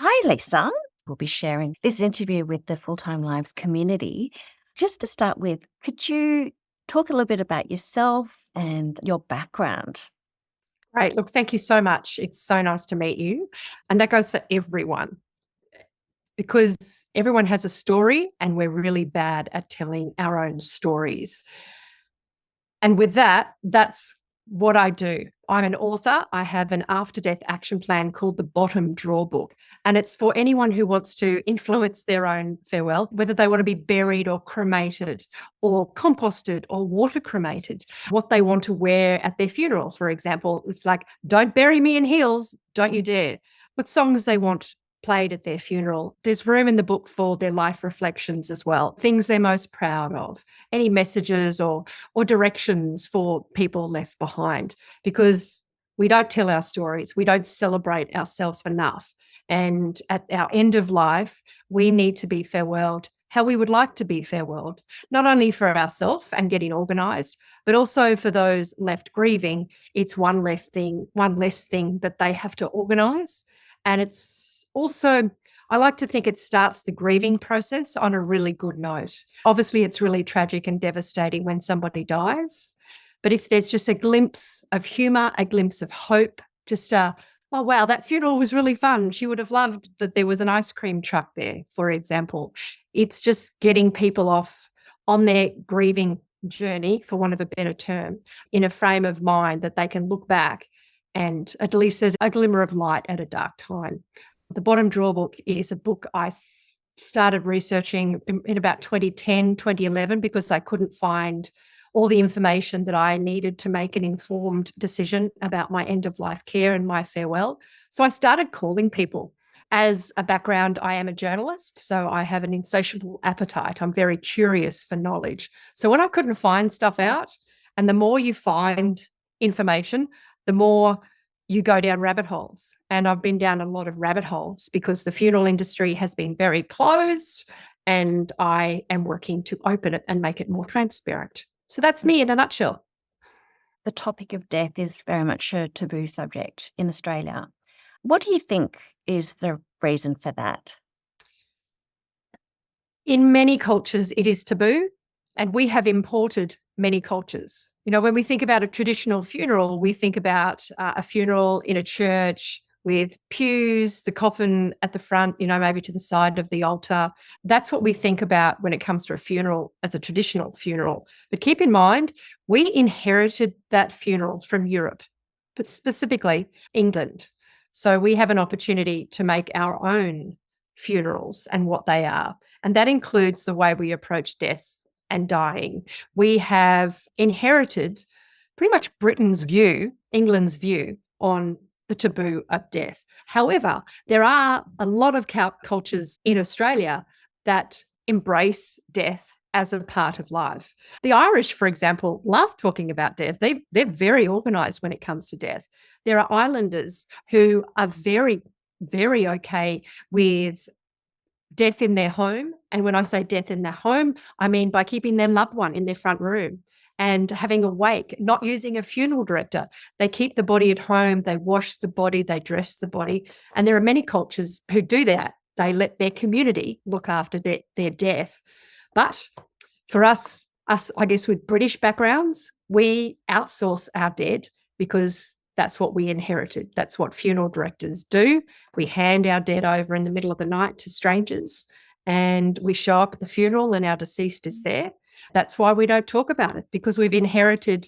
Hi, Lisa. We'll be sharing this interview with the Full Time Lives community. Just to start with, could you talk a little bit about yourself and your background? Great. Look, thank you so much. It's so nice to meet you. And that goes for everyone because everyone has a story and we're really bad at telling our own stories. And with that, that's what I do. I'm an author. I have an after-death action plan called the Bottom Drawer Book. And it's for anyone who wants to influence their own farewell, whether they want to be buried or cremated or composted or water cremated, what they want to wear at their funeral, for example. It's like, don't bury me in heels, don't you dare. What songs they want played at their funeral. There's room in the book for their life reflections as well, things they're most proud of, any messages or directions for people left behind, because we don't tell our stories. We don't celebrate ourselves enough. And at our end of life, we need to be farewelled how we would like to be farewelled, not only for ourselves and getting organised, but also for those left grieving. It's one less thing that they have to organise. And it's also, I like to think it starts the grieving process on a really good note. Obviously, it's really tragic and devastating when somebody dies. But if there's just a glimpse of humour, a glimpse of hope, just oh, wow, that funeral was really fun. She would have loved that there was an ice cream truck there, for example. It's just getting people off on their grieving journey, for want of a better term, in a frame of mind that they can look back and at least there's a glimmer of light at a dark time. The Bottom Drawer Book is a book I started researching in about 2010, 2011, because I couldn't find all the information that I needed to make an informed decision about my end-of-life care and my farewell. So I started calling people. As a background, I am a journalist, so I have an insatiable appetite. I'm very curious for knowledge. So when I couldn't find stuff out, and the more you find information, the more you go down rabbit holes. And I've been down a lot of rabbit holes because the funeral industry has been very closed, and I am working to open it and make it more transparent. So that's me in a nutshell. The topic of death is very much a taboo subject in Australia. What do you think is the reason for that? In many cultures, it is taboo, and we have imported many cultures. When we think about a traditional funeral, we think about a funeral in a church with pews, the coffin at the front, maybe to the side of the altar. That's what we think about when it comes to a funeral as a traditional funeral. But keep in mind, we inherited that funeral from Europe, but specifically England. So we have an opportunity to make our own funerals and what they are. And that includes the way we approach death and dying. We have inherited pretty much Britain's view, England's view on the taboo of death. However, there are a lot of cultures in Australia that embrace death as a part of life. The Irish, for example, love talking about death. They're very organised when it comes to death. There are islanders who are very, very okay with death in their home. And when I say death in their home, I mean by keeping their loved one in their front room and having a wake, not using a funeral director. They keep the body at home, they wash the body, they dress the body. And there are many cultures who do that. They let their community look after their death. But for us, I guess, with British backgrounds, we outsource our dead because that's what we inherited. That's what funeral directors do. We hand our dead over in the middle of the night to strangers, and we show up at the funeral and our deceased is there. That's why we don't talk about it, because we've inherited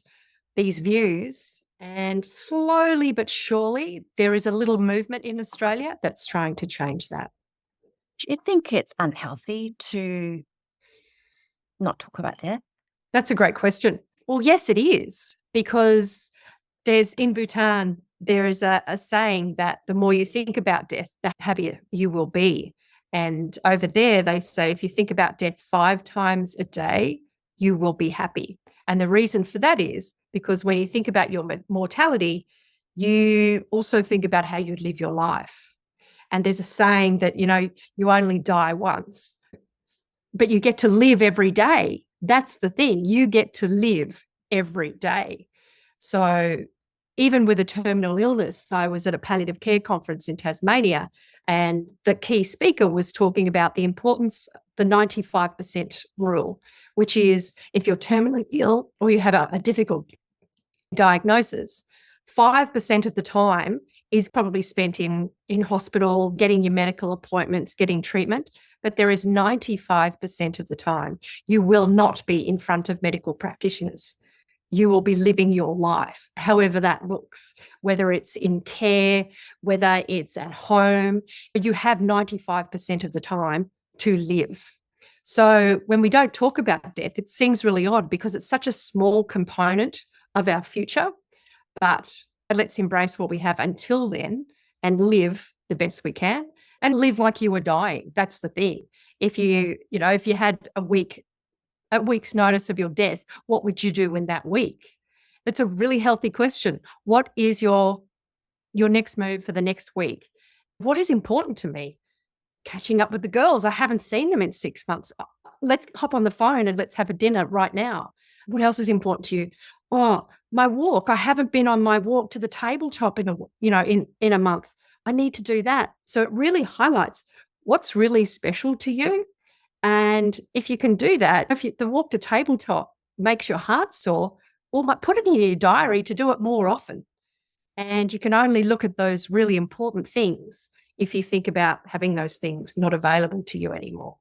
these views. And slowly but surely, there is a little movement in Australia that's trying to change that. Do you think it's unhealthy to not talk about death? That's a great question. Well, yes, it is, because in Bhutan, there is a saying that the more you think about death, the happier you will be. And over there, they say if you think about death 5 times a day, you will be happy. And the reason for that is because when you think about your mortality, you also think about how you live your life. And there's a saying that, you only die once, but you get to live every day. That's the thing. You get to live every day. So even with a terminal illness, I was at a palliative care conference in Tasmania, and the key speaker was talking about the importance, the 95% rule, which is if you're terminally ill or you have a difficult diagnosis, 5% of the time is probably spent in hospital, getting your medical appointments, getting treatment. But there is 95% of the time you will not be in front of medical practitioners. You will be living your life, however that looks, whether it's in care, whether it's at home. You have 95% of the time to live. So when we don't talk about death, it seems really odd because it's such a small component of our future. But let's embrace what we have until then and live the best we can and live like you were dying. That's the thing. If you had a week's notice of your death, what would you do in that week? It's a really healthy question. What is your next move for the next week? What is important to me? Catching up with the girls. I haven't seen them in 6 months. Let's hop on the phone and let's have a dinner right now. What else is important to you? Oh, my walk. I haven't been on my walk to the tabletop in a month. I need to do that. So it really highlights what's really special to you. And if you can do that, the walk to tabletop makes your heart sore, well, put it in your diary to do it more often. And you can only look at those really important things if you think about having those things not available to you anymore.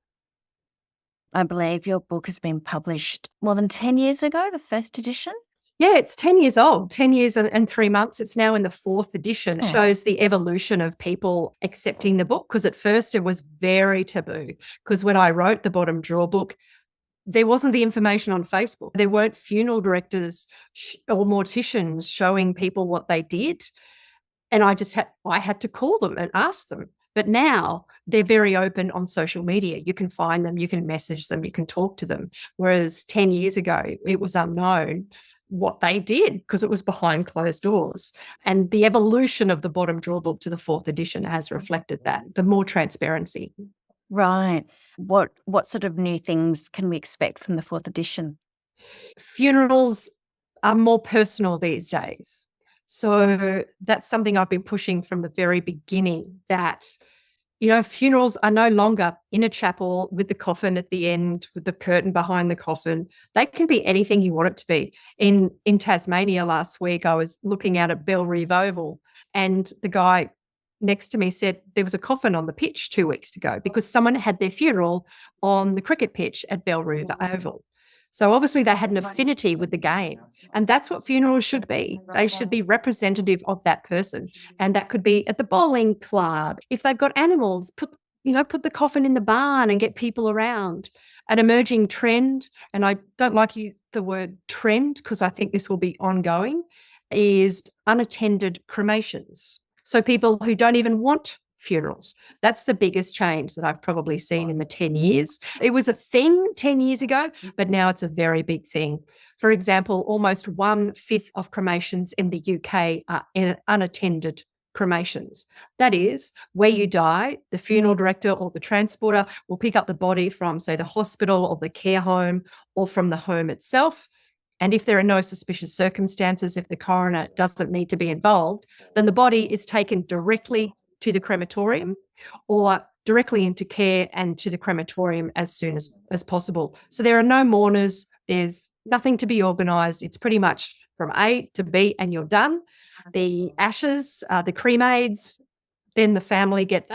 I believe your book has been published more than 10 years ago, the first edition. Yeah, it's 10 years old, 10 years and 3 months. It's now in the 4th edition. It shows the evolution of people accepting the book, because at first it was very taboo. Because when I wrote the Bottom Drawer book, there wasn't the information on Facebook. There weren't funeral directors or morticians showing people what they did. And I had to call them and ask them. But now they're very open on social media. You can find them, you can message them, you can talk to them. Whereas 10 years ago, it was unknown what they did because it was behind closed doors. And the evolution of the Bottom Drawer book to the 4th edition has reflected that, the more transparency. Right. What sort of new things can we expect from the 4th edition? Funerals are more personal these days. So that's something I've been pushing from the very beginning, that, funerals are no longer in a chapel with the coffin at the end, with the curtain behind the coffin. They can be anything you want it to be. In Tasmania last week, I was looking out at Bellerive Oval, and the guy next to me said there was a coffin on the pitch 2 weeks ago because someone had their funeral on the cricket pitch at Bellerive Oval. So obviously they had an affinity with the game, and that's what funerals should be. They should be representative of that person, and that could be at the bowling club. If they've got animals, put the coffin in the barn and get people around. An emerging trend, and I don't like the word trend because I think this will be ongoing, is unattended cremations. So people who don't even want funerals. That's the biggest change that I've probably seen in the 10 years. It was a thing 10 years ago, but now it's a very big thing. For example, almost 1/5 of cremations in the UK are unattended cremations. That is, where you die, the funeral director or the transporter will pick up the body from, say, the hospital or the care home or from the home itself. And if there are no suspicious circumstances, if the coroner doesn't need to be involved, then the body is taken directly to the crematorium or directly into care and to the crematorium as soon as possible. So there are no mourners. There's nothing to be organised. It's pretty much from A to B and you're done. The ashes, the cremades, then the family get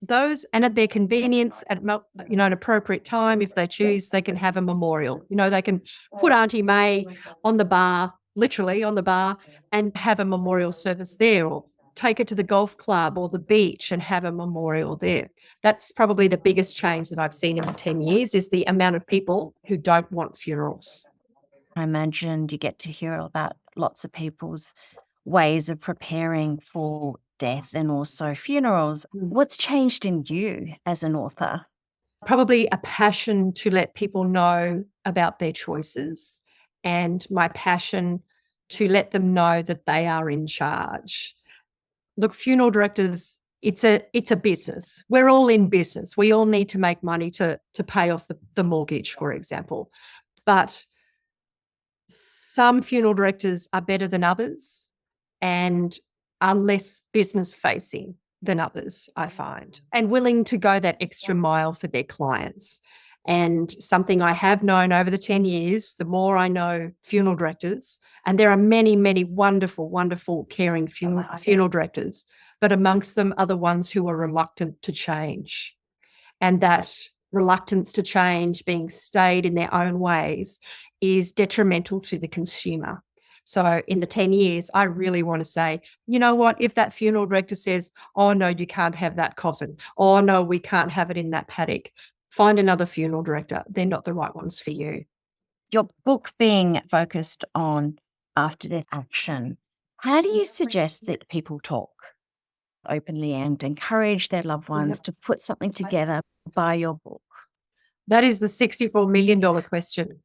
those, and at their convenience, at an appropriate time, if they choose, they can have a memorial. They can put Auntie May on the bar, literally on the bar, and have a memorial service there, or take it to the golf club or the beach and have a memorial there. That's probably the biggest change that I've seen in the 10 years, is the amount of people who don't want funerals. I imagine you get to hear about lots of people's ways of preparing for death and also funerals. What's changed in you as an author? Probably a passion to let people know about their choices, and my passion to let them know that they are in charge. Look, funeral directors, it's a business. We're all in business. We all need to make money to pay off the mortgage, for example. But some funeral directors are better than others. and are less business facing than others, I find, and willing to go that extra mile for their clients. And something I have known over the 10 years, the more I know funeral directors, and there are many, many wonderful, wonderful, caring funeral directors, but amongst them are the ones who are reluctant to change. And that reluctance to change, being stayed in their own ways, is detrimental to the consumer. So in the 10 years, I really want to say, you know what, if that funeral director says, oh, no, you can't have that coffin. Oh, no, we can't have it in that paddock. Find another funeral director. They're not the right ones for you. Your book being focused on after-death action, how do you suggest that people talk openly and encourage their loved ones to put something together by your book? That is the $64 million question.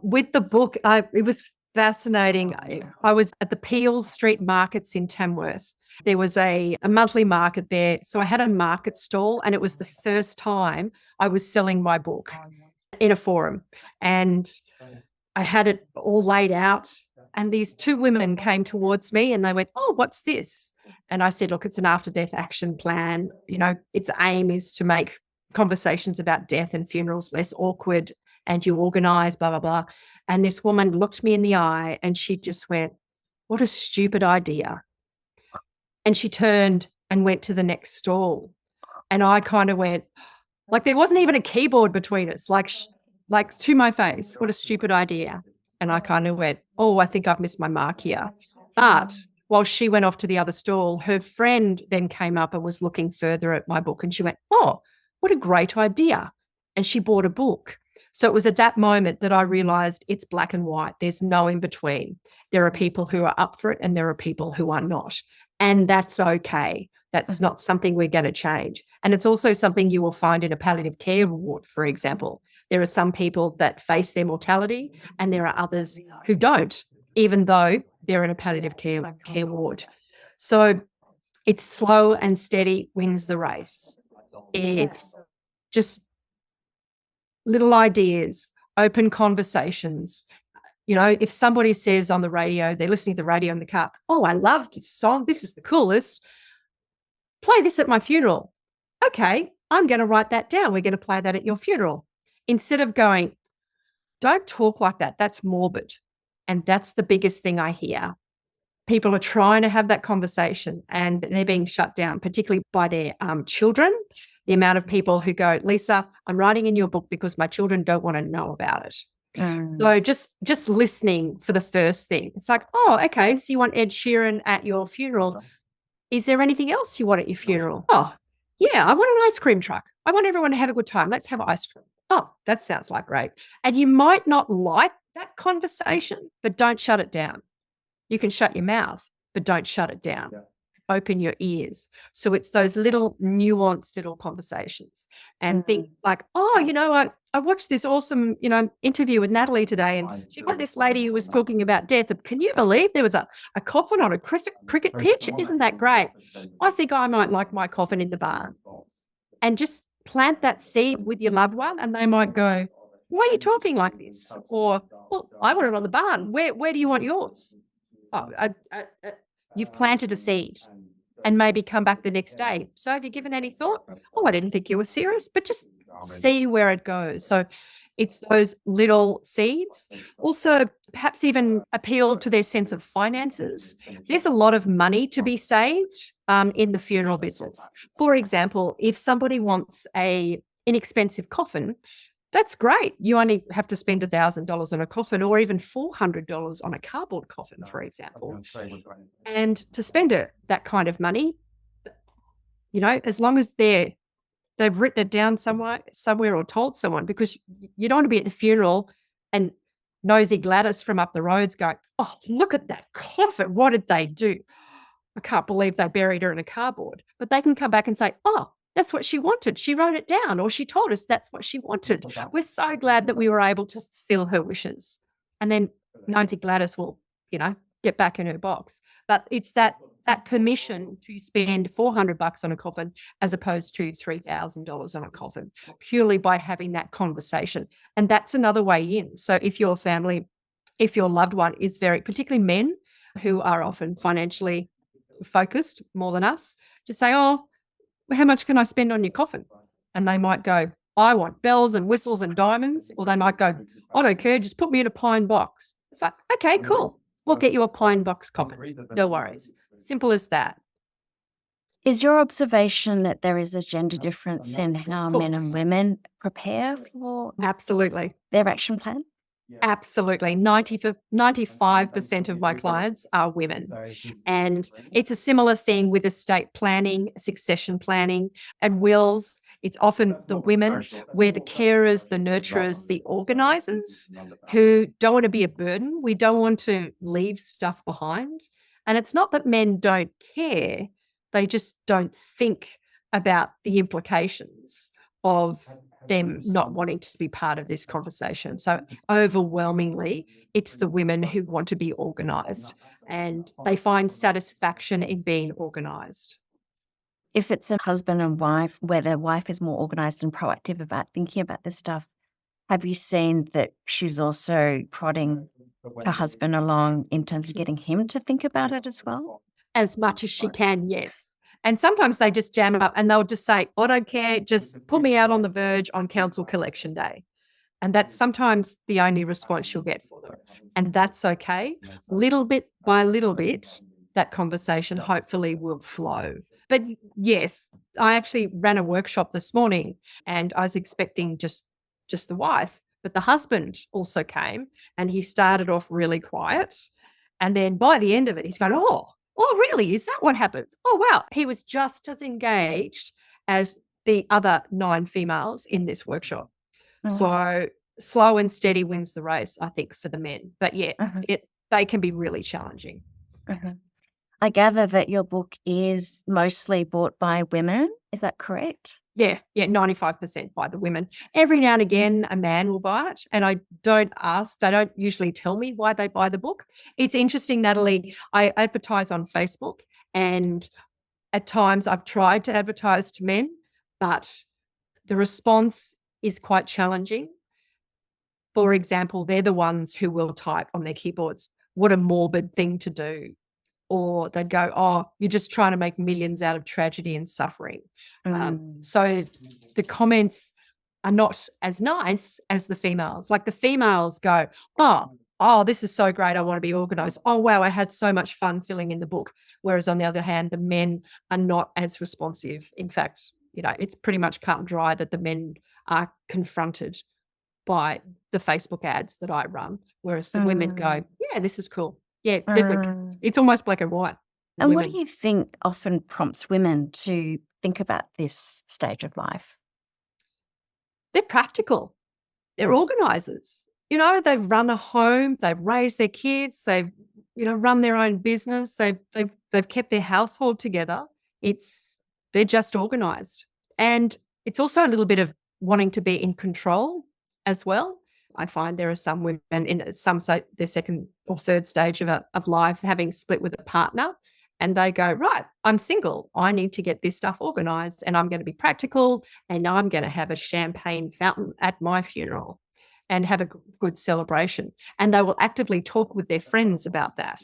With the book, it was fascinating. I was at the Peel Street Markets in Tamworth. There was a monthly market there. So I had a market stall, and it was the first time I was selling my book in a forum. And I had it all laid out. And these two women came towards me and they went, oh, what's this? And I said, look, it's an after-death action plan. You know, its aim is to make conversations about death and funerals less awkward, and you organise, blah, blah, blah. And this woman looked me in the eye and she just went, what a stupid idea. And she turned and went to the next stall. And I kind of went, like, there wasn't even a keyboard between us, like to my face, what a stupid idea. And I kind of went, oh, I think I've missed my mark here. But while she went off to the other stall, her friend then came up and was looking further at my book, and she went, oh, what a great idea. And she bought a book. So it was at that moment that I realised it's black and white. There's no in between. There are people who are up for it and there are people who are not. And that's okay. That's not something we're going to change. And it's also something you will find in a palliative care ward, for example. There are some people that face their mortality and there are others who don't, even though they're in a palliative care ward. So it's slow and steady wins the race. It's just little ideas, open conversations. You know, if somebody says on the radio, they're listening to the radio in the car, oh, I love this song. This is the coolest. Play this at my funeral. Okay, I'm going to write that down. We're going to play that at your funeral. Instead of going, don't talk like that. That's morbid. And that's the biggest thing I hear. People are trying to have that conversation and they're being shut down, particularly by their children. The amount of people who go, Lisa, I'm writing in your book because my children don't want to know about it. So just listening for the first thing. It's like, oh, okay, so you want Ed Sheeran at your funeral. Is there anything else you want at your funeral? Oh, yeah, I want an ice cream truck. I want everyone to have a good time. Let's have ice cream. Oh, that sounds like great. And you might not like that conversation, but don't shut it down. You can shut your mouth, but don't shut it down. Yeah. Open your ears. So it's those little nuanced little conversations and think like, oh, you know, I watched this awesome, you know, interview with Natalie today, and she got this lady who was talking about death. Can you believe there was a coffin on a cricket pitch? Isn't that great? I think I might like my coffin in the barn. And just plant that seed with your loved one, and they might go, why are you talking like this? Or, well, I want it on the barn. Where do you want yours? Oh, you've planted a seed, and maybe come back the next day. So have you given any thought? Oh, I didn't think you were serious, but just see where it goes. So it's those little seeds. Also, perhaps even appeal to their sense of finances. There's a lot of money to be saved in the funeral business. For example, if somebody wants an inexpensive coffin, that's great. You only have to spend $1,000 on a coffin, or even $400 on a cardboard coffin, for example. And to spend that kind of money, you know, as long as they've written it down somewhere or told someone, because you don't want to be at the funeral and nosy Gladys from up the road's going, oh, look at that coffin. What did they do? I can't believe they buried her in a cardboard. But they can come back and say, oh, that's what she wanted. She wrote it down, or she told us that's what she wanted. We're so glad that we were able to fulfill her wishes. And then nosy Gladys will, you know, get back in her box. But it's that permission to spend $400 on a coffin as opposed to $3,000 on a coffin, purely by having that conversation. And that's another way in. So if your family, if your loved one is particularly men, who are often financially focused more than us, to say, oh, how much can I spend on your coffin? And they might go, I want bells and whistles and diamonds. Or they might go, I don't care, just put me in a pine box. It's like, okay, cool. We'll get you a pine box coffin. No worries. Simple as that. Is your observation that there is a gender difference in how men and women prepare for Absolutely. their action plan? Absolutely. 95% of my clients are women. And it's a similar thing with estate planning, succession planning, and wills. It's often the women, we're the carers, the nurturers, the organisers, who don't want to be a burden. We don't want to leave stuff behind. And it's not that men don't care, they just don't think about the implications of them not wanting to be part of this conversation. So overwhelmingly, it's the women who want to be organised, and they find satisfaction in being organised. If it's a husband and wife, where the wife is more organised and proactive about thinking about this stuff, have you seen that she's also prodding her husband along in terms of getting him to think about it as well? As much as she can, yes. And sometimes they just jam up and they'll just say, I don't care, just put me out on the verge on council collection day. And that's sometimes the only response you'll get for them. And that's okay. Little bit by little bit, that conversation hopefully will flow. But yes, I actually ran a workshop this morning and I was expecting just the wife, but the husband also came and he started off really quiet. And then by the end of it, he's going, oh, really? Is that what happens? Oh, wow. He was just as engaged as the other 9 females in this workshop. So slow and steady wins the race, I think, for the men. But yeah, they can be really challenging. I gather that your book is mostly bought by women. Is that correct? Yeah, 95% by the women. Every now and again, a man will buy it, and I don't ask. They don't usually tell me why they buy the book. It's interesting, Natalie. I advertise on Facebook, and at times I've tried to advertise to men, but the response is quite challenging. For example, they're the ones who will type on their keyboards, what a morbid thing to do. Or they'd go, oh, you're just trying to make millions out of tragedy and suffering. So the comments are not as nice as the females. Like the females go, oh, this is so great. I want to be organised. Oh, wow, I had so much fun filling in the book. Whereas on the other hand, the men are not as responsive. In fact, it's pretty much cut and dry that the men are confronted by the Facebook ads that I run, whereas the women go, yeah, this is cool. Yeah, definitely. It's almost black and white. And what do you think often prompts women to think about this stage of life? They're practical. They're organisers. They've run a home, they've raised their kids, they've, run their own business, they've kept their household together. They're just organised. And it's also a little bit of wanting to be in control as well. I find there are some women in their second or third stage of life, having split with a partner, and they go, right, I'm single. I need to get this stuff organised, and I'm going to be practical, and I'm going to have a champagne fountain at my funeral and have a good celebration. And they will actively talk with their friends about that.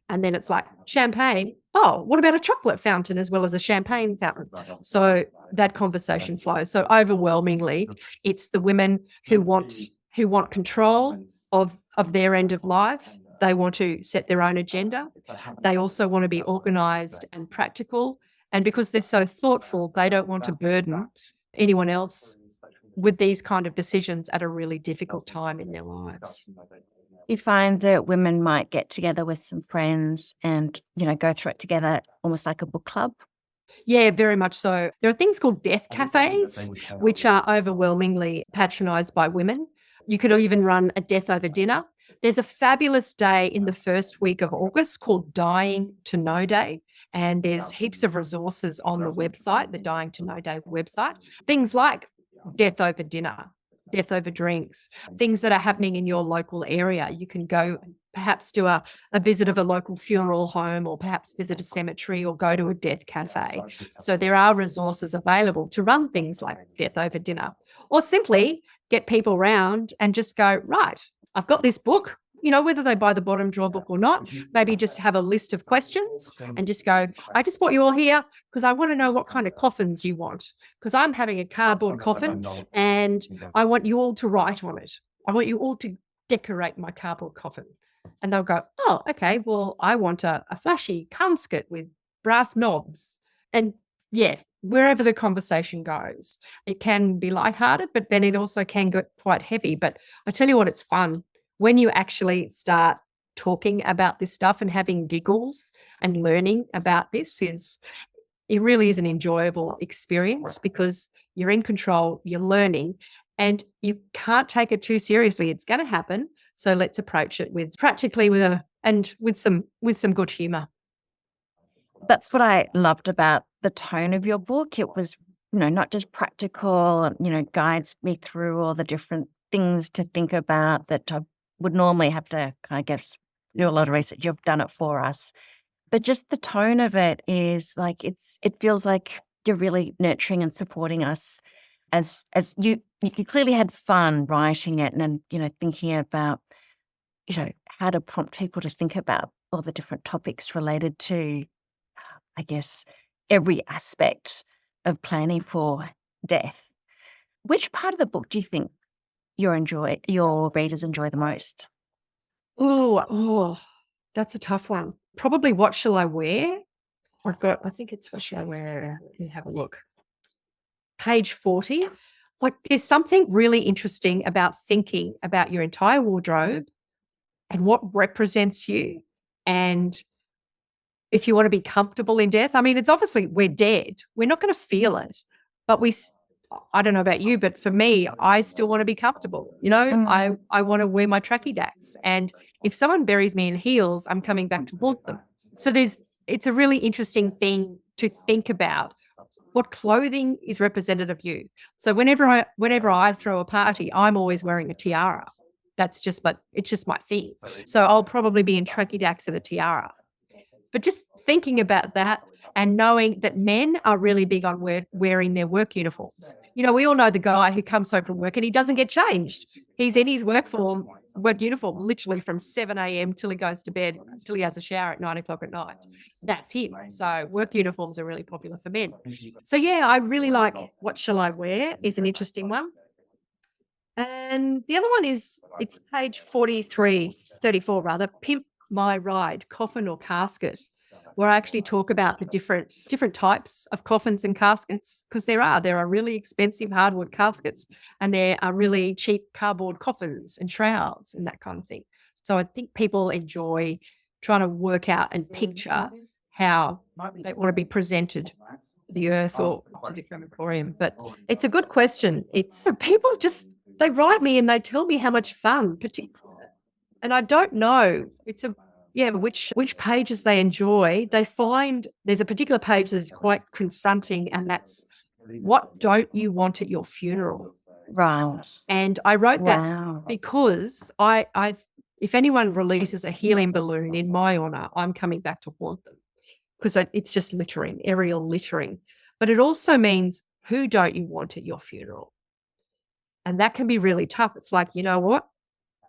And then it's like, champagne? Oh, what about a chocolate fountain as well as a champagne fountain? So that conversation flows. So overwhelmingly, it's the women who want control of their end of life. They want to set their own agenda. They also want to be organised and practical. And because they're so thoughtful, they don't want to burden anyone else with these kind of decisions at a really difficult time in their lives. You find that women might get together with some friends and, go through it together, almost like a book club? Yeah, very much so. There are things called death cafes, which are overwhelmingly patronised by women. You could even run a death over dinner. There's a fabulous day in the first week of August called Dying to Know Day, and there's heaps of resources on the website, the Dying to Know Day website. Things like death over dinner, death over drinks, things that are happening in your local area. You can go perhaps do a visit of a local funeral home, or perhaps visit a cemetery, or go to a death cafe. So there are resources available to run things like death over dinner, or simply get people round and just go, right, I've got this book. whether they buy the bottom drawer book or not, maybe just have a list of questions and just go, I just brought you all here because I want to know what kind of coffins you want, because I'm having a cardboard coffin and I want you all to write on it. I want you all to decorate my cardboard coffin. And they'll go, oh, okay, well, I want a flashy casket with brass knobs. And yeah, wherever the conversation goes, it can be lighthearted, but then it also can get quite heavy. But I tell you what, it's fun when you actually start talking about this stuff and having giggles and learning about this. It really is an enjoyable experience because you're in control, you're learning, and you can't take it too seriously. It's going to happen. So let's approach it with some good humor. That's what I loved about the tone of your book. It was, not just practical, guides me through all the different things to think about that I would normally have to, I guess, do a lot of research. You've done it for us. But just the tone of it is like, it feels like you're really nurturing and supporting us as you clearly had fun writing it and, thinking about, how to prompt people to think about all the different topics related to, I guess, every aspect of planning for death. Which part of the book do you think your readers enjoy the most? Oh, that's a tough one. Probably What Shall I Wear? I think it's What Shall I Wear? Let me have a look. Page 40. Like, there's something really interesting about thinking about your entire wardrobe and what represents you. And if you want to be comfortable in death, I mean, it's obviously we're dead. We're not going to feel it, but I don't know about you, but for me, I still want to be comfortable. I want to wear my tracky dacks. And if someone buries me in heels, I'm coming back to haunt them. So it's a really interesting thing to think about. What clothing is representative of you? So whenever I throw a party, I'm always wearing a tiara. It's just my thing. So I'll probably be in tracky dacks and a tiara. But just thinking about that and knowing that men are really big on wearing their work uniforms. We all know the guy who comes home from work and he doesn't get changed. He's in his work uniform, literally from 7 a.m. till he goes to bed, till he has a shower at 9 o'clock at night. That's him. So work uniforms are really popular for men. So yeah, I really like What Shall I Wear is an interesting one. And the other one it's page 34 rather, Pimp My Ride, Coffin or Casket, where I actually talk about the different types of coffins and caskets, because there are really expensive hardwood caskets and there are really cheap cardboard coffins and shrouds and that kind of thing. So I think people enjoy trying to work out and picture how they want to be presented to the earth or to the crematorium. But it's a good question. People they write me and they tell me how much fun, and I don't know. Which pages they enjoy. They find there's a particular page that is quite confronting, and that's what don't you want at your funeral? Right. And I wrote that because if anyone releases a helium balloon in my honor, I'm coming back to haunt them, because it's just littering, aerial littering. But it also means, who don't you want at your funeral? And that can be really tough. It's like, you know what?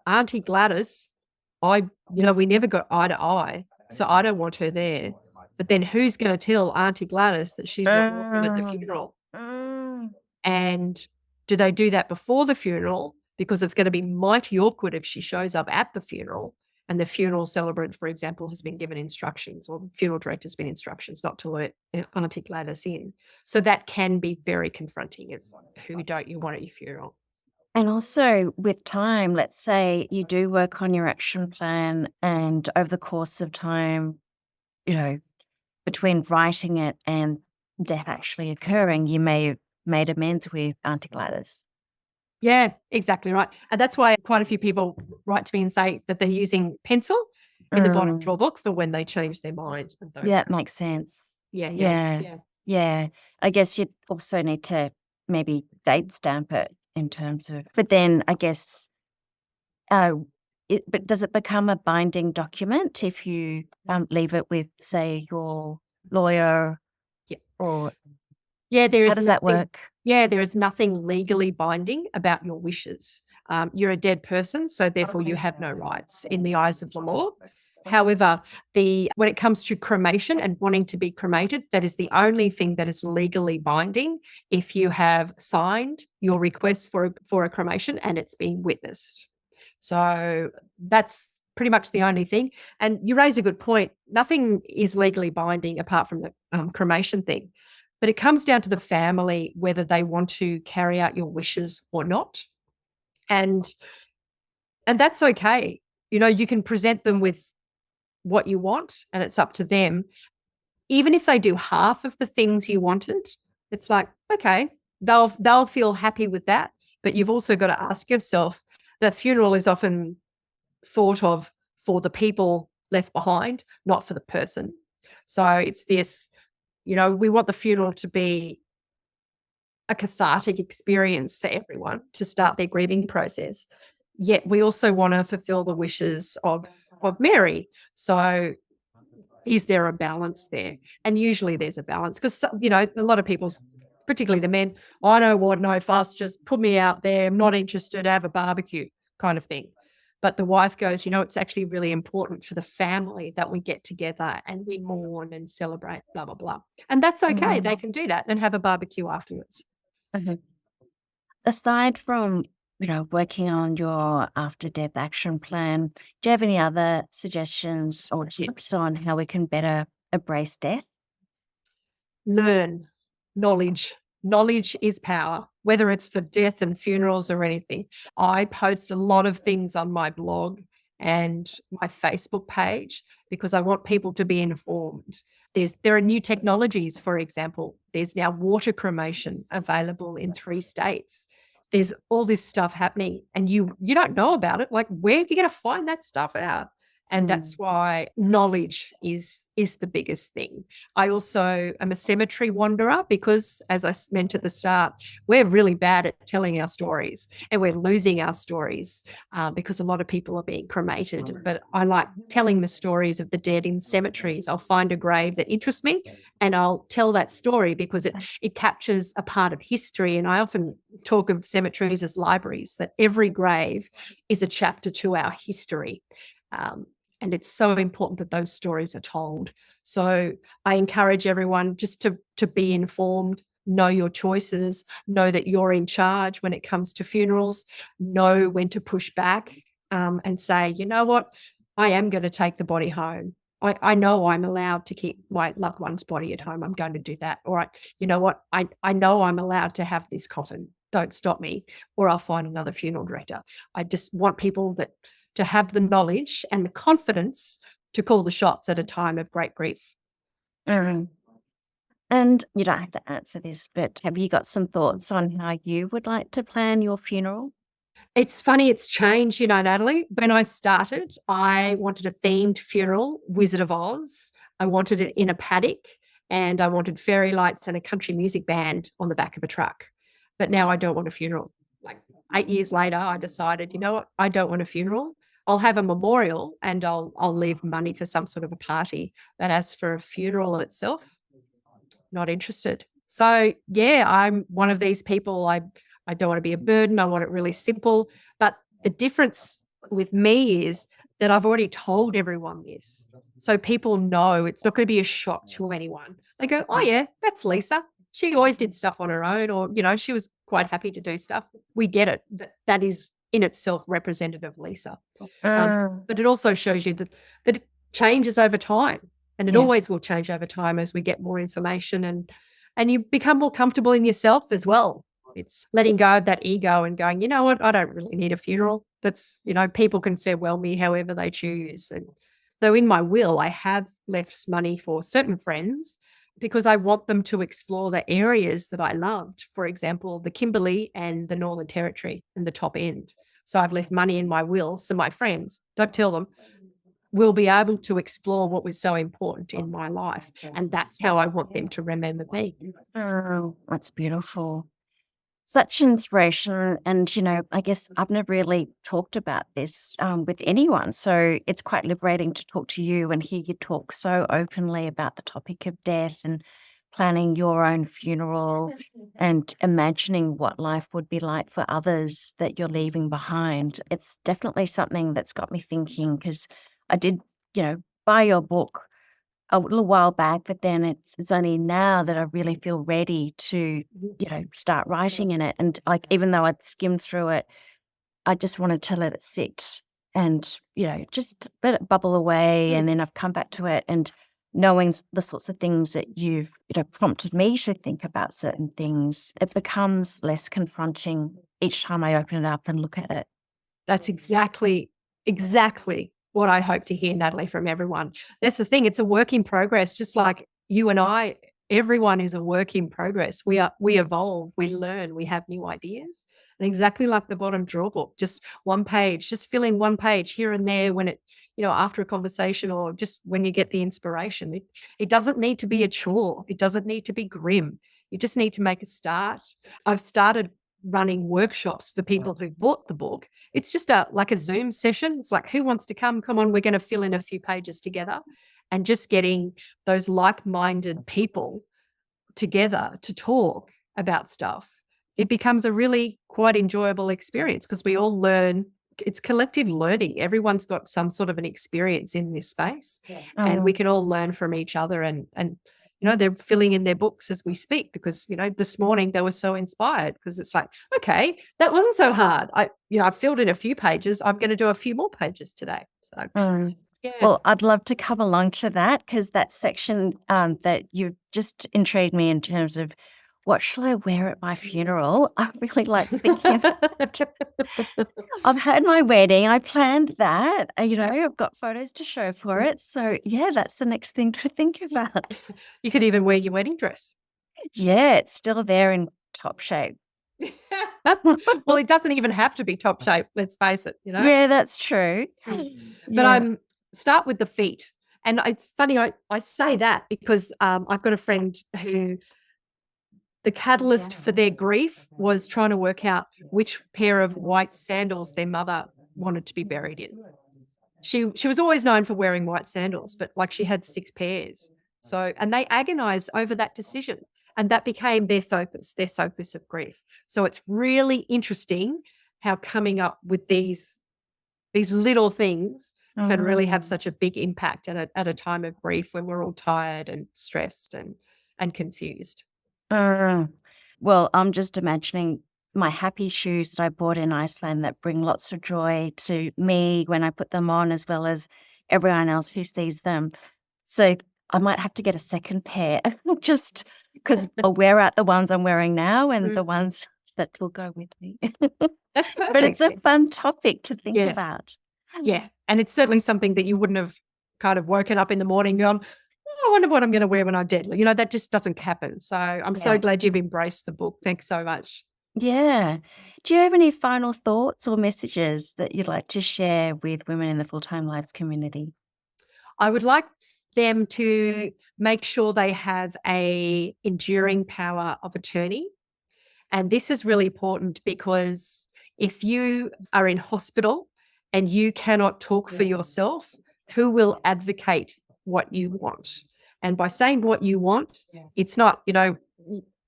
Auntie Gladys, we never got eye to eye, so I don't want her there. But then who's going to tell Auntie Gladys that she's not welcome at the funeral? And do they do that before the funeral? Because it's going to be mighty awkward if she shows up at the funeral and the funeral celebrant, for example, has been given instructions, or the funeral director's been instructions not to let Auntie Gladys in. So that can be very confronting. It's who don't you want at your funeral? And also with time, let's say you do work on your action plan and over the course of time, between writing it and death actually occurring, you may have made amends with Auntie Gladys. Yeah, exactly right. And that's why quite a few people write to me and say that they're using pencil in the bottom drawer books for when they change their minds. Yeah, it makes sense. Yeah. I guess you also need to maybe date stamp it in terms of, but then I guess, but does it become a binding document if you leave it with, say, your lawyer? Yeah. Or how does that work? Yeah, there is nothing legally binding about your wishes. you're a dead person, so therefore you have no rights in the eyes of the law. However, when it comes to cremation and wanting to be cremated, that is the only thing that is legally binding if you have signed your request for a cremation and it's been witnessed. So that's pretty much the only thing. And you raise a good point. Nothing is legally binding apart from the cremation thing. But it comes down to the family whether they want to carry out your wishes or not. And that's okay. You can present them with what you want and it's up to them. Even if they do half of the things you wanted, it's like, okay, they'll feel happy with that. But you've also got to ask yourself, the funeral is often thought of for the people left behind, not for the person. So it's this, we want the funeral to be a cathartic experience for everyone to start their grieving process. Yet we also want to fulfill the wishes of Mary. So is there a balance there? And usually there's a balance because, a lot of people, particularly the men, I don't want no fuss, just put me out there. I'm not interested, have a barbecue kind of thing. But the wife goes, it's actually really important for the family that we get together and we mourn and celebrate, blah, blah, blah. And that's okay. They can do that and have a barbecue afterwards. Aside from, working on your after-death action plan, do you have any other suggestions or tips on how we can better embrace death? Learn knowledge. Knowledge is power, whether it's for death and funerals or anything. I post a lot of things on my blog and my Facebook page because I want people to be informed. There are new technologies, for example. There's now water cremation available in 3 states. There's all this stuff happening and you don't know about it. Like, where are you going to find that stuff out? And that's why knowledge is the biggest thing. I also am a cemetery wanderer because, as I meant at the start, we're really bad at telling our stories and we're losing our stories because a lot of people are being cremated. But I like telling the stories of the dead in cemeteries. I'll find a grave that interests me and I'll tell that story because it captures a part of history. And I often talk of cemeteries as libraries, that every grave is a chapter to our history. And it's so important that those stories are told. So I encourage everyone just to be informed, know your choices, know that you're in charge when it comes to funerals, know when to push back and say, you know what, I am going to take the body home. I know I'm allowed to keep my loved one's body at home. I'm going to do that. All right. You know what? I know I'm allowed to have this coffin. Don't stop me, or I'll find another funeral director. I just want people to have the knowledge and the confidence to call the shots at a time of great grief. And you don't have to answer this, but have you got some thoughts on how you would like to plan your funeral? It's funny, it's changed, Natalie. When I started, I wanted a themed funeral, Wizard of Oz. I wanted it in a paddock and I wanted fairy lights and a country music band on the back of a truck. But now I don't want a funeral. Like 8 years later, I decided, you know what? I don't want a funeral. I'll have a memorial and I'll leave money for some sort of a party. But as for a funeral itself, not interested. So yeah, I'm one of these people. I don't want to be a burden. I want it really simple. But the difference with me is that I've already told everyone this. So people know it's not going to be a shock to anyone. They go, oh yeah, that's Lisa. She always did stuff on her own, or, she was quite happy to do stuff. We get it. That is in itself representative of Lisa. But it also shows you that it changes over time, and it always will change over time as we get more information and you become more comfortable in yourself as well. It's letting go of that ego and going, you know what, I don't really need a funeral. That's, people can farewell me however they choose. And though in my will, I have left money for certain friends because I want them to explore the areas that I loved. For example, the Kimberley and the Northern Territory and the top end. So I've left money in my will. So my friends, don't tell them, will be able to explore what was so important in my life. And that's how I want them to remember me. Oh, that's beautiful. Such inspiration. And, I guess I've never really talked about this with anyone. So it's quite liberating to talk to you and hear you talk so openly about the topic of death and planning your own funeral and imagining what life would be like for others that you're leaving behind. It's definitely something that's got me thinking, because I did, buy your book a little while back, but then it's only now that I really feel ready to, start writing in it. And like, even though I'd skimmed through it, I just wanted to let it sit and, just let it bubble away. And then I've come back to it, and knowing the sorts of things that you've, prompted me to think about certain things, it becomes less confronting each time I open it up and look at it. That's exactly what I hope to hear, Natalie, from everyone. That's the thing. It's a work in progress, just like you and I. Everyone is a work in progress. We evolve, we learn, we have new ideas. And exactly like the bottom drawer book, just one page, just fill in one page here and there when it, after a conversation, or just when you get the inspiration. It doesn't need to be a chore. It doesn't need to be grim. You just need to make a start. I've started running workshops for people who bought the book. It's just like a Zoom session. It's like, who wants to come? Come on, we're going to fill in a few pages together. And just getting those like-minded people together to talk about stuff, it becomes a really quite enjoyable experience, because we all learn. It's collective learning. Everyone's got some sort of an experience in this space, and we can all learn from each other. And they're filling in their books as we speak, because, this morning they were so inspired, because it's like, okay, that wasn't so hard. I filled in a few pages. I'm going to do a few more pages today. So, yeah. Well, I'd love to come along to that, because that section that you just intrigued me in terms of what shall I wear at my funeral. I really like thinking about it. I've had my wedding. I planned that. I've got photos to show for it. So, yeah, that's the next thing to think about. You could even wear your wedding dress. Yeah, it's still there in top shape. Well, it doesn't even have to be top shape. Let's face it, Yeah, that's true. But start with the feet. And it's funny, I say that because I've got a friend who the catalyst for their grief was trying to work out which pair of white sandals their mother wanted to be buried in. She was always known for wearing white sandals, but like she had 6 pairs. So, and they agonized over that decision, and that became their focus of grief. So it's really interesting how coming up with these little things can really have such a big impact at a time of grief when we're all tired and stressed and confused. Well, I'm just imagining my happy shoes that I bought in Iceland that bring lots of joy to me when I put them on, as well as everyone else who sees them. So I might have to get a second pair, just because I'll wear out the ones I'm wearing now and the ones that will go with me. That's perfect. But it's a fun topic to think about. Yeah. And it's certainly something that you wouldn't have kind of woken up in the morning going, I wonder what I'm going to wear when I'm dead. That just doesn't happen. So I'm so glad you've embraced the book. Thanks so much. Yeah. Do you have any final thoughts or messages that you'd like to share with women in the Full-Time Lives community? I would like them to make sure they have a enduring power of attorney. And this is really important, because if you are in hospital and you cannot talk for yourself, who will advocate what you want? And by saying what you want, it's not,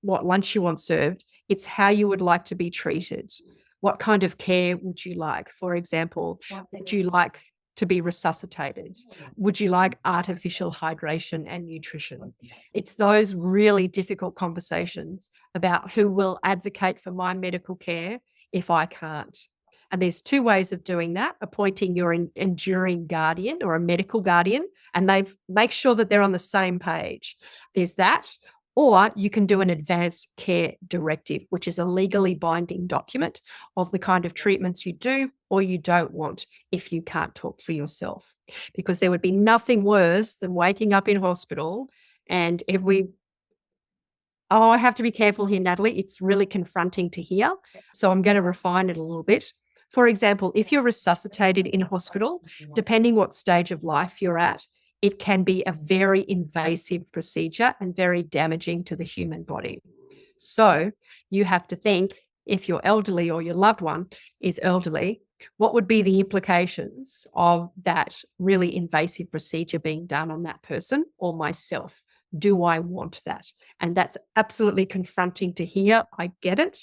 what lunch you want served. It's how you would like to be treated. What kind of care would you like? For example, would you like to be resuscitated? Would you like artificial hydration and nutrition? It's those really difficult conversations about who will advocate for my medical care if I can't. And there's 2 ways of doing that: appointing your enduring guardian or a medical guardian, and they make sure that they're on the same page. There's that. Or you can do an advanced care directive, which is a legally binding document of the kind of treatments you do or you don't want if you can't talk for yourself. Because there would be nothing worse than waking up in hospital and I have to be careful here, Natalie. It's really confronting to hear. So I'm going to refine it a little bit. For example, if you're resuscitated in hospital, depending what stage of life you're at, it can be a very invasive procedure and very damaging to the human body. So you have to think, if you're elderly or your loved one is elderly, what would be the implications of that really invasive procedure being done on that person or myself? Do I want that? And that's absolutely confronting to hear. I get it.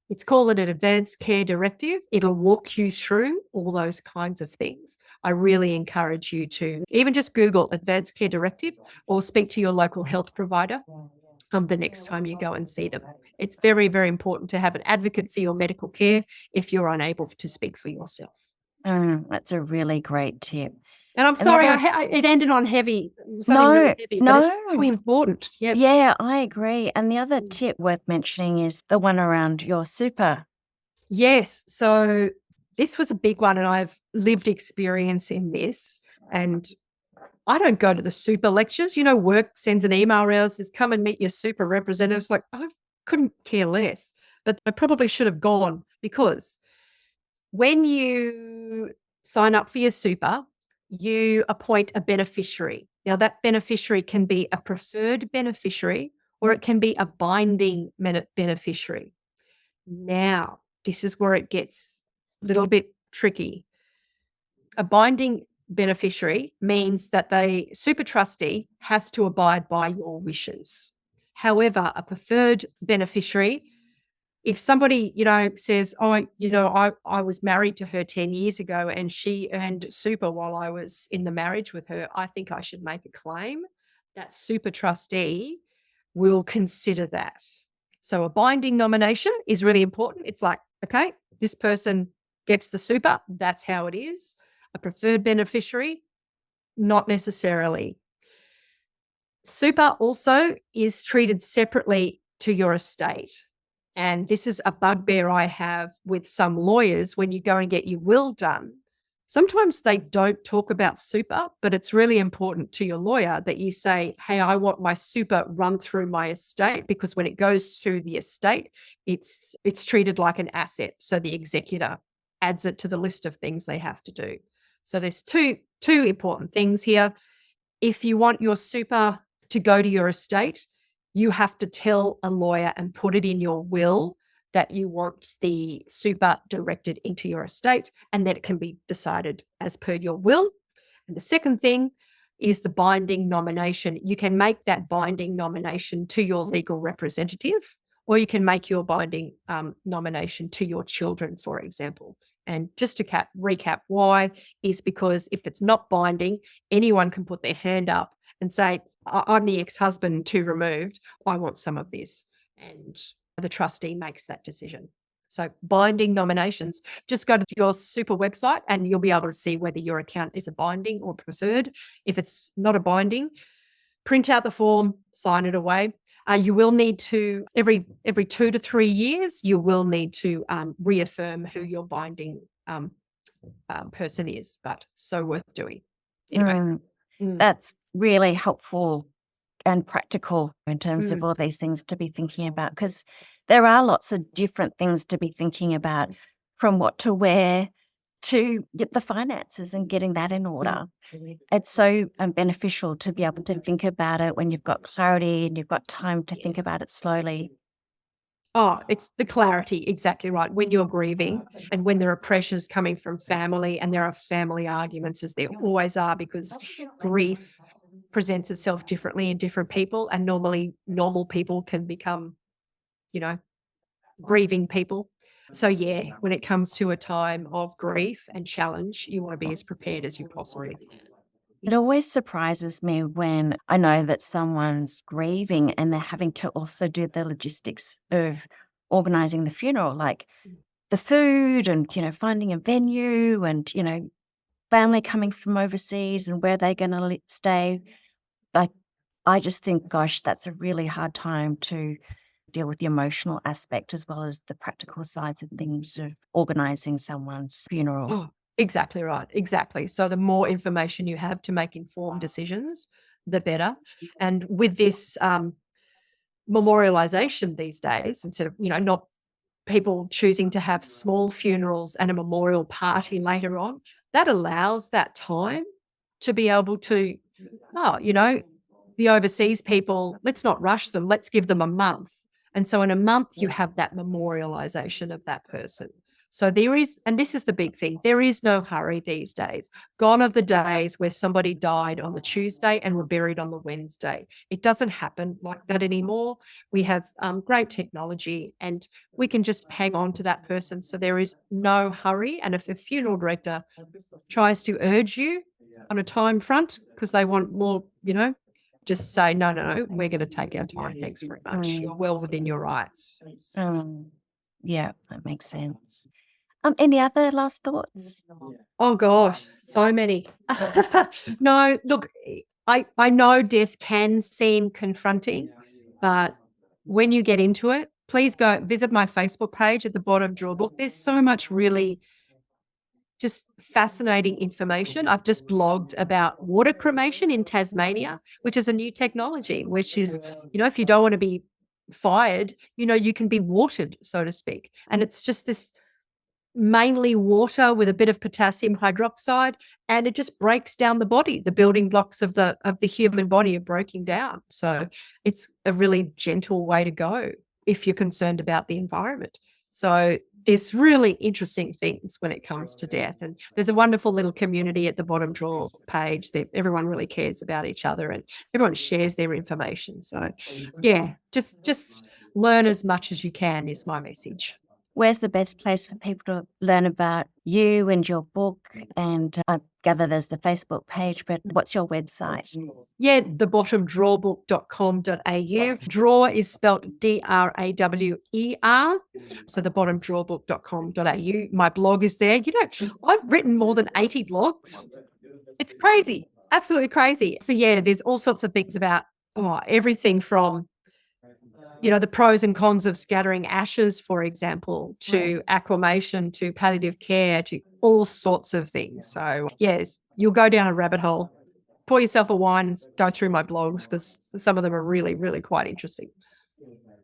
It's called an advanced care directive. It'll walk you through all those kinds of things. I really encourage you to even just Google advanced care directive or speak to your local health provider the next time you go and see them. It's very, very important to have an advocate for your medical care if you're unable to speak for yourself. That's a really great tip. And I'm sorry, it ended on heavy, something really heavy, but it's so important. Yeah. Yeah, I agree. And the other tip worth mentioning is the one around your super. Yes. So this was a big one, and I've lived experience in this. And I don't go to the super lectures. Work sends an email around, says, come and meet your super representatives. Like, I couldn't care less. But I probably should have gone, because when you sign up for your super, you appoint a beneficiary. Now, that beneficiary can be a preferred beneficiary or it can be a binding beneficiary. Now, this is where it gets a little bit tricky. A binding beneficiary means that the super trustee has to abide by your wishes. However, a preferred beneficiary, if somebody, says, I was married to her 10 years ago and she earned super while I was in the marriage with her, I think I should make a claim. That super trustee will consider that. So a binding nomination is really important. It's like, okay, this person gets the super. That's how it is. A preferred beneficiary, not necessarily. Super also is treated separately to your estate. And this is a bugbear I have with some lawyers. When you go and get your will done, sometimes they don't talk about super, but it's really important to your lawyer that you say, hey, I want my super run through my estate, because when it goes through the estate, it's treated like an asset. So the executor adds it to the list of things they have to do. So there's two important things here. If you want your super to go to your estate, you have to tell a lawyer and put it in your will that you want the super directed into your estate, and then it can be decided as per your will. And the second thing is the binding nomination. You can make that binding nomination to your legal representative, or you can make your binding nomination to your children, for example. And just to recap why, is because if it's not binding, anyone can put their hand up and say, I'm the ex-husband too removed, I want some of this. And the trustee makes that decision. So binding nominations, just go to your super website and you'll be able to see whether your account is a binding or preferred. If it's not a binding, print out the form, sign it away. You will need to, every 2 to 3 years, you will need to reaffirm who your binding person is, but so worth doing. Anyway. That's really helpful and practical in terms of all these things to be thinking about, because there are lots of different things to be thinking about, from what to wear to get the finances and getting that in order. It's so beneficial to be able to think about it when you've got clarity and you've got time to think about it slowly. Oh, it's the clarity, exactly right. When you're grieving and when there are pressures coming from family, and there are family arguments, as there always are, because grief presents itself differently in different people, and normally normal people can become, grieving people. So yeah, when it comes to a time of grief and challenge, you want to be as prepared as you possibly can. It always surprises me when I know that someone's grieving and they're having to also do the logistics of organising the funeral, like the food and, finding a venue and, family coming from overseas and where they're going to stay. Like, I just think, gosh, that's a really hard time to deal with the emotional aspect as well as the practical sides of things of organising someone's funeral. Oh, exactly right. Exactly. So the more information you have to make informed decisions, the better. And with this memorialization these days, instead of, not people choosing to have small funerals and a memorial party later on, that allows that time to be able to, the overseas people, let's not rush them. Let's give them a month. And so in a month, you have that memorialization of that person. So and this is the big thing, there is no hurry these days. Gone are the days where somebody died on the Tuesday and were buried on the Wednesday. It doesn't happen like that anymore. We have great technology and we can just hang on to that person. So there is no hurry. And if a funeral director tries to urge you on a time front because they want more, just say, no, we're going to take our time. Thanks very much. You're well within your rights. Yeah, that makes sense. Any other last thoughts? Oh gosh, so many. No, look, I know death can seem confronting, but when you get into it, please go visit my Facebook page at the bottom, draw book. There's so much really just fascinating information. I've just blogged about water cremation in Tasmania, which is a new technology, which is, if you don't want to be fired, you can be watered, so to speak. And it's just this mainly water with a bit of potassium hydroxide, and it just breaks down the body. The building blocks of the human body are breaking down. So it's a really gentle way to go if you're concerned about the environment. So there's really interesting things when it comes to death. And there's a wonderful little community at the bottom drawer page that everyone really cares about each other and everyone shares their information. So yeah, just learn as much as you can is my message. Where's the best place for people to learn about you and your book? And I gather there's the Facebook page, but what's your website? Yeah, thebottomdrawbook.com.au. Drawer is spelled DRAWER. So thebottomdrawbook.com.au. My blog is there. I've written more than 80 blogs. It's crazy, absolutely crazy. So yeah, there's all sorts of things about everything from the pros and cons of scattering ashes, for example, to aquamation, to palliative care, to all sorts of things. So yes, you'll go down a rabbit hole. Pour yourself a wine and go through my blogs because some of them are really, really quite interesting.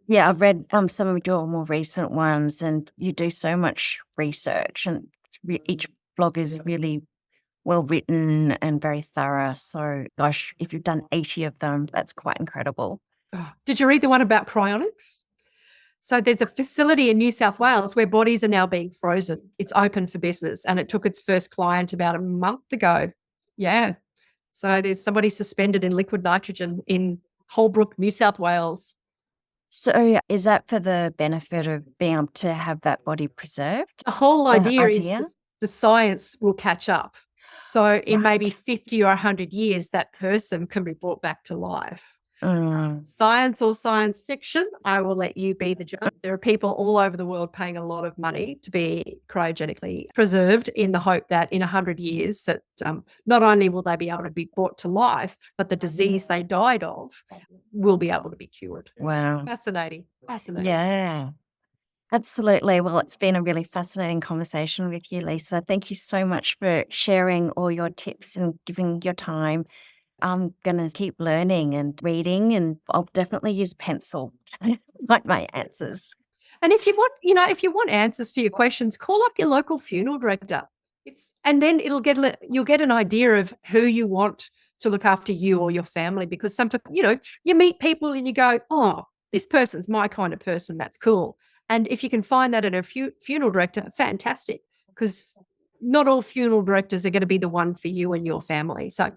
Yeah, I've read some of your more recent ones, and you do so much research, and each blog is really well written and very thorough. So gosh, if you've done 80 of them, that's quite incredible. Did you read the one about cryonics? So there's a facility in New South Wales where bodies are now being frozen. It's open for business, and it took its first client about a month ago. Yeah. So there's somebody suspended in liquid nitrogen in Holbrook, New South Wales. So is that for the benefit of being able to have that body preserved? The whole idea is the science will catch up. So in maybe 50 or 100 years, that person can be brought back to life. Science or science fiction, I will let you be the judge. There are people all over the world paying a lot of money to be cryogenically preserved in the hope that in 100 years that not only will they be able to be brought to life, but the disease they died of will be able to be cured. Wow. Fascinating. Yeah, absolutely. Well, it's been a really fascinating conversation with you, Lisa. Thank you so much for sharing all your tips and giving your time. I'm going to keep learning and reading, and I'll definitely use pencil to write my answers. And if you want answers to your questions, call up your local funeral director. And then you'll get an idea of who you want to look after you or your family, because sometimes, you meet people and you go, oh, this person's my kind of person. That's cool. And if you can find that in a funeral director, fantastic, because not all funeral directors are going to be the one for you and your family. So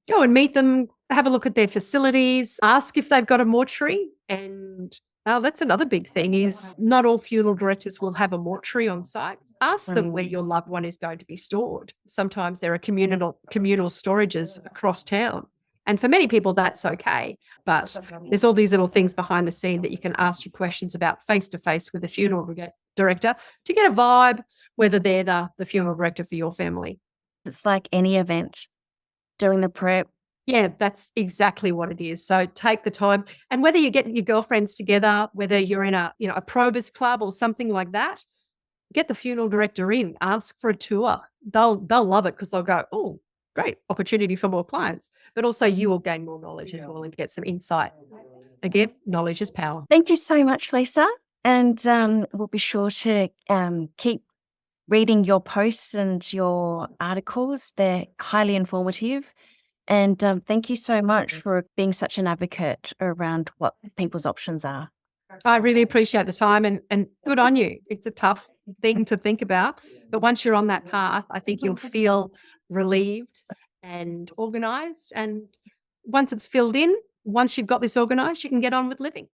go and meet them, have a look at their facilities, ask if they've got a mortuary. And that's another big thing is not all funeral directors will have a mortuary on site. Ask them where your loved one is going to be stored. Sometimes there are communal storages across town. And for many people, that's okay. But there's all these little things behind the scene that you can ask your questions about face-to-face with the funeral director to get a vibe, whether they're the funeral director for your family. It's like any event. Doing the prep. Yeah, that's exactly what it is. So take the time, and whether you get your girlfriends together, whether you're in a probers club or something like that, get the funeral director in, ask for a tour. They'll love it because they'll go, oh, great opportunity for more clients. But also you will gain more knowledge as well and get some insight. Again, knowledge is power. Thank you so much, Lisa. And we'll be sure to keep reading your posts and your articles. They're highly informative. And thank you so much for being such an advocate around what people's options are. I really appreciate the time and good on you. It's a tough thing to think about, but once you're on that path, I think you'll feel relieved and organized. And once it's filled in, once you've got this organized, you can get on with living.